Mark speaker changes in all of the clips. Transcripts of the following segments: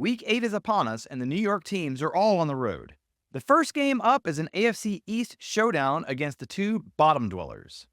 Speaker 1: Week 8 is upon us, and the New York teams are all on the road. The first game up is an AFC East showdown against the two bottom dwellers.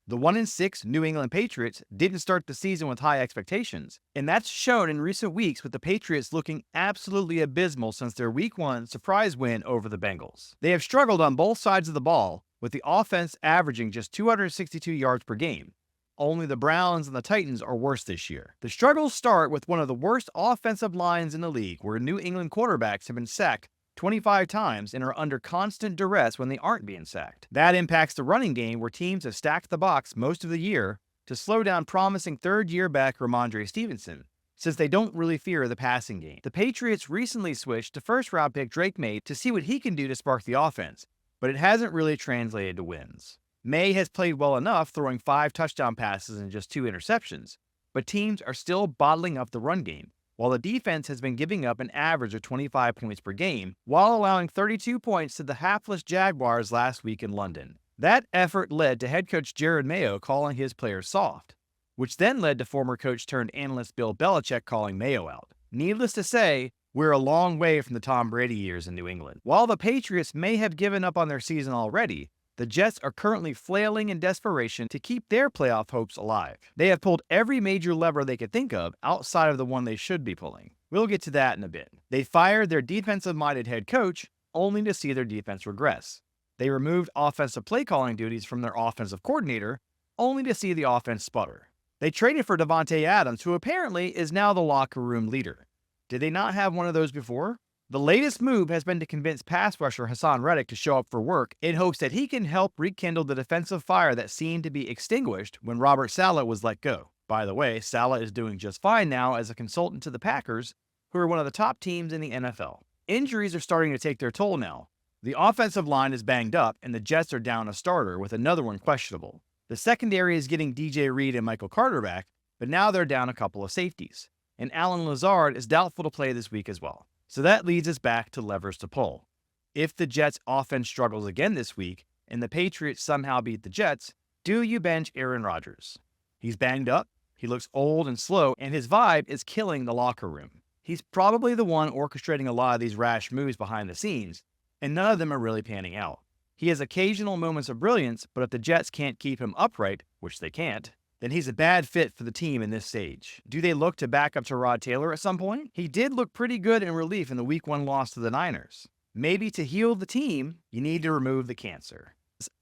Speaker 1: The 1-6 New England Patriots didn't start the season with high expectations, and that's shown in recent weeks with the Patriots looking absolutely abysmal since their Week 1 surprise win over the Bengals. They have struggled on both sides of the ball, with the offense averaging just 262 yards per game. Only the Browns and the Titans are worse this year. The struggles start with one of the worst offensive lines in the league, where New England quarterbacks have been sacked 25 times and are under constant duress when they aren't being sacked. That impacts the running game, where teams have stacked the box most of the year to slow down promising third-year back Rhamondre Stevenson, since they don't really fear the passing game. The Patriots recently switched to first-round pick Drake Maye to see what he can do to spark the offense, but it hasn't really translated to wins. Maye has played well enough, throwing 5 touchdown passes and just 2 interceptions, but teams are still bottling up the run game, while the defense has been giving up an average of 25 points per game, while allowing 32 points to the hapless Jaguars last week in London. That effort led to head coach Jerod Mayo calling his players soft, which then led to former coach turned analyst Bill Belichick calling Mayo out. Needless to say, we're a long way from the Tom Brady years in New England. While the Patriots may have given up on their season already, the Jets are currently flailing in desperation to keep their playoff hopes alive. They have pulled every major lever they could think of outside of the one they should be pulling. We'll get to that in a bit. They fired their defensive-minded head coach only to see their defense regress. They removed offensive play calling duties from their offensive coordinator only to see the offense sputter. They traded for Davante Adams, who apparently is now the locker room leader. Did they not have one of those before? The latest move has been to convince pass rusher Hassan Reddick to show up for work in hopes that he can help rekindle the defensive fire that seemed to be extinguished when Robert Saleh was let go. By the way, Saleh is doing just fine now as a consultant to the Packers, who are one of the top teams in the NFL. Injuries are starting to take their toll now. The offensive line is banged up, and the Jets are down a starter with another one questionable. The secondary is getting DJ Reed and Michael Carter back, but now they're down a couple of safeties. And Allen Lazard is doubtful to play this week as well. So that leads us back to levers to pull. If the Jets' offense struggles again this week, and the Patriots somehow beat the Jets, do you bench Aaron Rodgers? He's banged up, he looks old and slow, and his vibe is killing the locker room. He's probably the one orchestrating a lot of these rash moves behind the scenes, and none of them are really panning out. He has occasional moments of brilliance, but if the Jets can't keep him upright, which they can't, then he's a bad fit for the team in this stage. Do they look to back up Tyrod Taylor at some point? He did look pretty good in relief in the Week 1 loss to the Niners. Maybe to heal the team, you need to remove the cancer.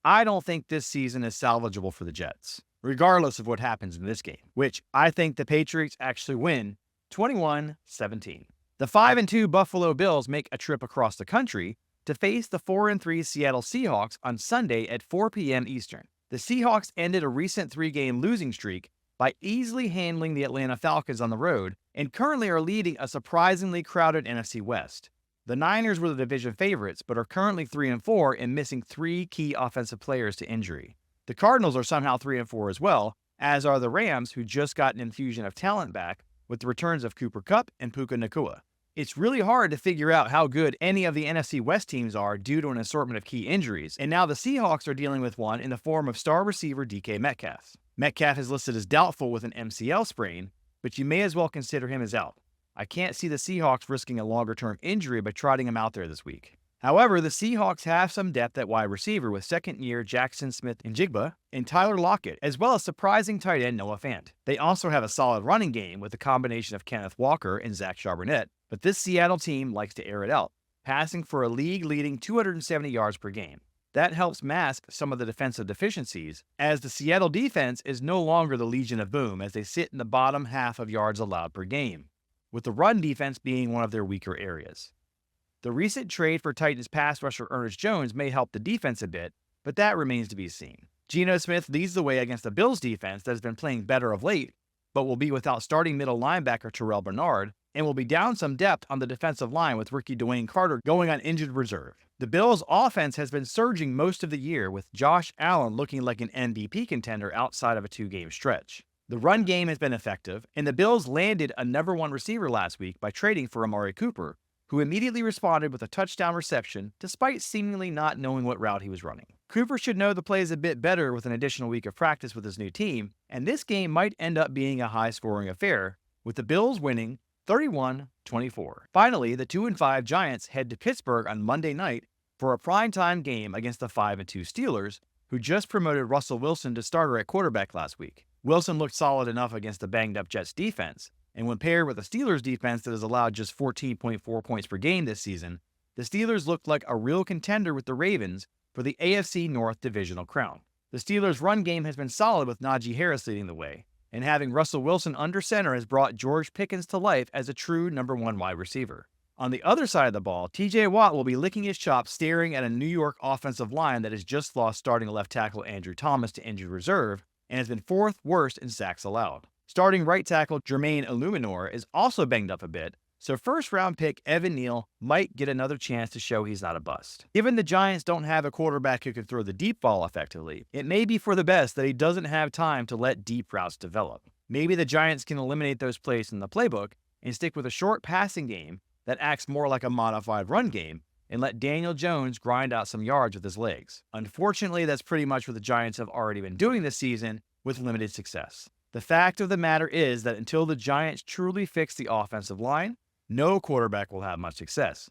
Speaker 1: I don't think this season is salvageable for the Jets, regardless of what happens in this game, which I think the Patriots actually win 21-17. The 5-2 Buffalo Bills make a trip across the country to face the 4-3 Seattle Seahawks on Sunday at 4 p.m. Eastern. The Seahawks ended a recent 3-game losing streak by easily handling the Atlanta Falcons on the road and currently are leading a surprisingly crowded NFC West. The Niners were the division favorites, but are currently 3-4 and missing 3 key offensive players to injury. The Cardinals are somehow 3-4 as well, as are the Rams, who just got an infusion of talent back with the returns of Cooper Kupp and Puka Nacua. It's really hard to figure out how good any of the NFC West teams are due to an assortment of key injuries, and now the Seahawks are dealing with one in the form of star receiver DK Metcalf. Metcalf is listed as doubtful with an MCL sprain, but you may as well consider him as out. I can't see the Seahawks risking a longer-term injury by trotting him out there this week. However, the Seahawks have some depth at wide receiver with second-year Jackson Smith-Njigba and Tyler Lockett, as well as surprising tight end Noah Fant. They also have a solid running game with a combination of Kenneth Walker and Zach Charbonnet, but this Seattle team likes to air it out, passing for a league-leading 270 yards per game. That helps mask some of the defensive deficiencies, as the Seattle defense is no longer the Legion of Boom as they sit in the bottom half of yards allowed per game, with the run defense being one of their weaker areas. The recent trade for Titans pass rusher Ernest Jones may help the defense a bit, but that remains to be seen. Geno Smith leads the way against the Bills defense that has been playing better of late, but will be without starting middle linebacker Terrell Bernard, and will be down some depth on the defensive line with rookie Dwayne Carter going on injured reserve. The Bills' offense has been surging most of the year, with Josh Allen looking like an MVP contender outside of a 2-game stretch. The run game has been effective, and the Bills landed a number 1 receiver last week by trading for Amari Cooper, who immediately responded with a touchdown reception despite seemingly not knowing what route he was running. Cooper should know the plays a bit better with an additional week of practice with his new team, and this game might end up being a high-scoring affair, with the Bills winning 31-24. Finally, the 2-5 Giants head to Pittsburgh on Monday night for a primetime game against the 5-2 Steelers, who just promoted Russell Wilson to starter at quarterback last week. Wilson looked solid enough against the banged-up Jets defense, and when paired with the Steelers defense that has allowed just 14.4 points per game this season, the Steelers looked like a real contender with the Ravens for the AFC North divisional crown. The Steelers' run game has been solid with Najee Harris leading the way, and having Russell Wilson under center has brought George Pickens to life as a true number 1 wide receiver. On the other side of the ball, TJ Watt will be licking his chops staring at a New York offensive line that has just lost starting left tackle Andrew Thomas to injured reserve and has been 4th worst in sacks allowed. Starting right tackle Jermaine Illuminor is also banged up a bit, so first-round pick Evan Neal might get another chance to show he's not a bust. Given the Giants don't have a quarterback who can throw the deep ball effectively, it may be for the best that he doesn't have time to let deep routes develop. Maybe the Giants can eliminate those plays in the playbook and stick with a short passing game that acts more like a modified run game and let Daniel Jones grind out some yards with his legs. Unfortunately, that's pretty much what the Giants have already been doing this season with limited success. The fact of the matter is that until the Giants truly fix the offensive line, no quarterback will have much success,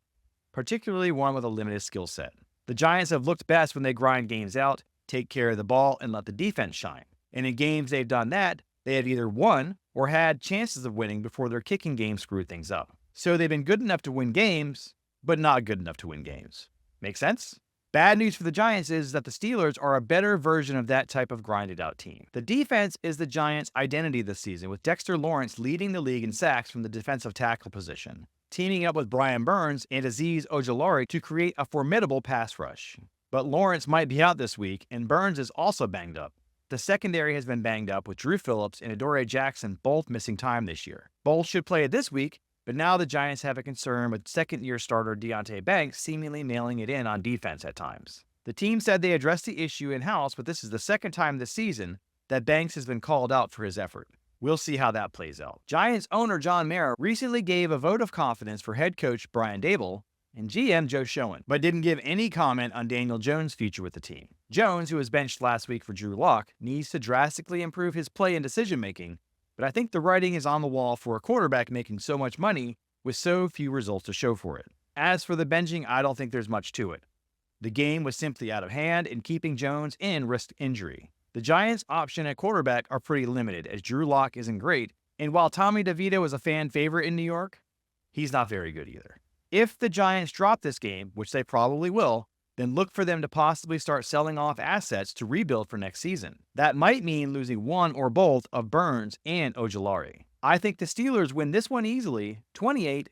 Speaker 1: particularly one with a limited skill set. The Giants have looked best when they grind games out, take care of the ball, and let the defense shine. And in games they've done that, they have either won or had chances of winning before their kicking game screwed things up. So they've been good enough to win games, but not good enough to win games. Make sense? Bad news for the Giants is that the Steelers are a better version of that type of grinded-out team. The defense is the Giants' identity this season, with Dexter Lawrence leading the league in sacks from the defensive tackle position, teaming up with Brian Burns and Azeez Ojulari to create a formidable pass rush. But Lawrence might be out this week, and Burns is also banged up. The secondary has been banged up, with Drew Phillips and Adoree Jackson both missing time this year. Both should play this week, but now the Giants have a concern with second-year starter Deonte Banks seemingly mailing it in on defense at times. The team said they addressed the issue in-house, but this is the second time this season that Banks has been called out for his effort. We'll see how that plays out. Giants owner John Mara recently gave a vote of confidence for head coach Brian Daboll and GM Joe Schoen, but didn't give any comment on Daniel Jones' future with the team. Jones, who was benched last week for Drew Lock, needs to drastically improve his play and decision-making, but I think the writing is on the wall for a quarterback making so much money with so few results to show for it. As for the benching, I don't think there's much to it. The game was simply out of hand, and keeping Jones in risked injury. The Giants' option at quarterback are pretty limited, as Drew Lock isn't great, and while Tommy DeVito is a fan favorite in New York, he's not very good either. If the Giants drop this game, which they probably will, then look for them to possibly start selling off assets to rebuild for next season. That might mean losing one or both of Burns and Ojulari. I think the Steelers win this one easily, 28-7.